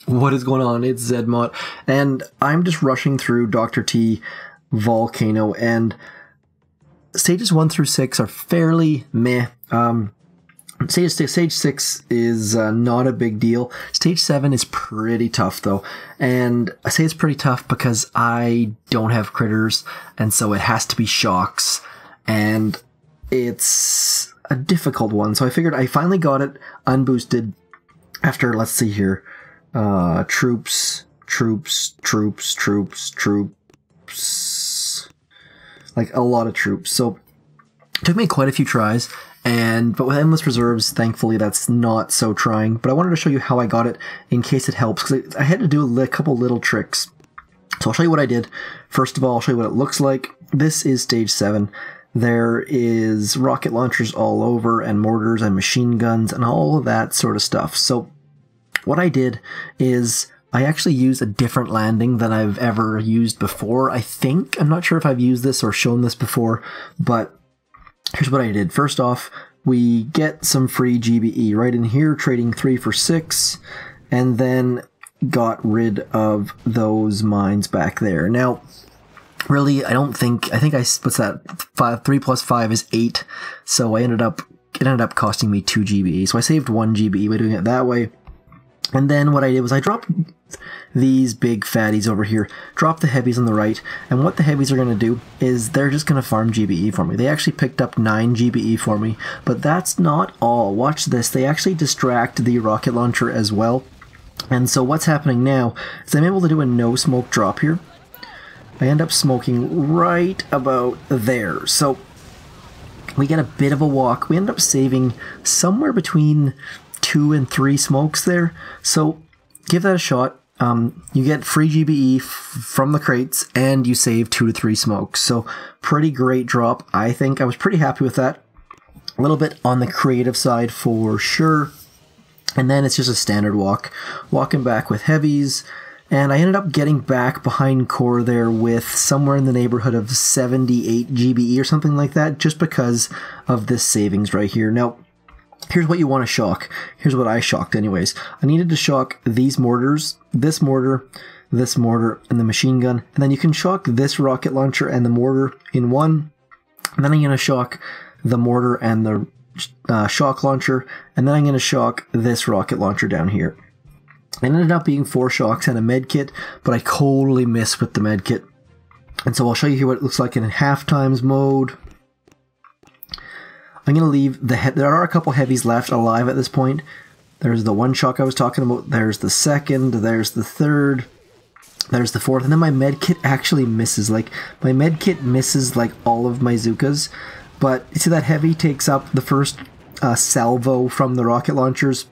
What is going on? It's zmoT, and I'm just rushing through Dr.T Volcano, and stages 1 through 6 are fairly meh. Stage 6 is not a big deal. Stage 7 is pretty tough though, and I say it's pretty tough because I don't have critters, and so it has to be shocks, and it's a difficult one. So I figured I finally got it unboosted after, let's see here, troops, like a lot of troops. So it took me quite a few tries, but with endless reserves, thankfully that's not so trying. But I wanted to show you how I got it in case it helps, because I had to do a couple little tricks. So I'll show you what I did. First of all, I'll show you what it looks like. This is stage 7. There is rocket launchers all over, and mortars and machine guns and all of that sort of stuff. So what I did is I actually used a different landing than I've ever used before, I think. I'm not sure if I've used this or shown this before, but here's what I did. First off, we get some free GBE right in here, trading 3 for 6, and then got rid of those mines back there. Now, really, I think what's that? 3 plus 5 is 8, so it ended up costing me 2 GBE. So I saved 1 GBE by doing it that way. And then what I did was I dropped these big fatties over here, dropped the heavies on the right, and what the heavies are going to do is they're just going to farm GBE for me. They actually picked up 9 GBE for me, but that's not all. Watch this. They actually distract the rocket launcher as well. And so what's happening now is I'm able to do a no smoke drop here. I end up smoking right about there. So we get a bit of a walk. We end up saving somewhere between 2 and 3 smokes there. So give that a shot. You get free GBE from the crates, and you save 2 to 3 smokes. So pretty great drop. I think I was pretty happy with that. A little bit on the creative side for sure. And then it's just a standard walk. Walking back with heavies. And I ended up getting back behind core there with somewhere in the neighborhood of 78 GBE or something like that, just because of this savings right here. Now, here's what you want to shock. Here's what I shocked anyways. I needed to shock these mortars, this mortar, and the machine gun. And then you can shock this rocket launcher and the mortar in one. And then I'm going to shock the mortar and the shock launcher. And then I'm going to shock this rocket launcher down here. It ended up being 4 shocks and a med kit, but I totally missed with the med kit. And so I'll show you here what it looks like in half times mode. I'm going to leave there are a couple heavies left alive at this point. There's the 1 shock I was talking about, there's the 2nd, there's the 3rd, there's the 4th, and then my med kit actually misses. Like, my med kit misses like all of my zookas, but you see that heavy takes up the first salvo from the rocket launchers,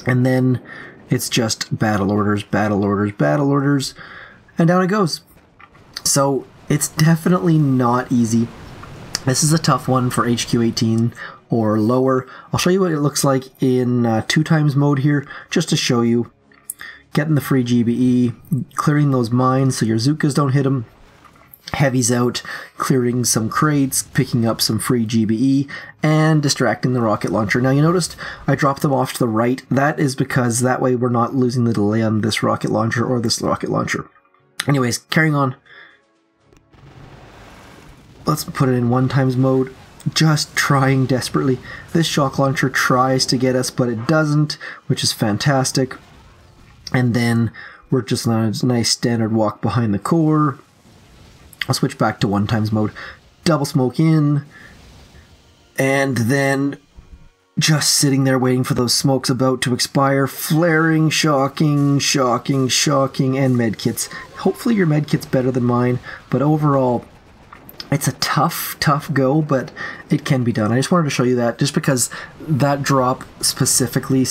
and then it's just battle orders, and down it goes. So it's definitely not easy. This is a tough one for HQ18 or lower. I'll show you what it looks like in 2 times mode here, just to show you. Getting the free GBE, clearing those mines so your zookas don't hit them. Heavies out, clearing some crates, picking up some free GBE, and distracting the rocket launcher. Now you noticed I dropped them off to the right. That is because that way we're not losing the delay on this rocket launcher or this rocket launcher. Anyways, carrying on. Let's put it in 1 times mode. Just trying desperately. This shock launcher tries to get us, but it doesn't, which is fantastic. And then we're just on a nice standard walk behind the core. I'll switch back to 1 times mode. Double smoke in. And then just sitting there waiting for those smokes about to expire. Flaring, shocking, and medkits. Hopefully your medkit's better than mine, but overall, it's a tough go, but it can be done. I just wanted to show you that, just because that drop specifically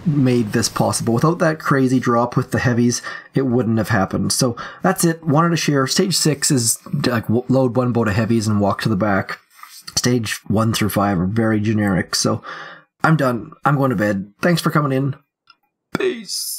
made this possible. Without that crazy drop with the heavies, it wouldn't have happened. So that's it. Wanted to share. Stage 6 is like load 1 boat of heavies and walk to the back. Stage 1 through 5 are very generic. So I'm done. I'm going to bed. Thanks for coming in. Peace.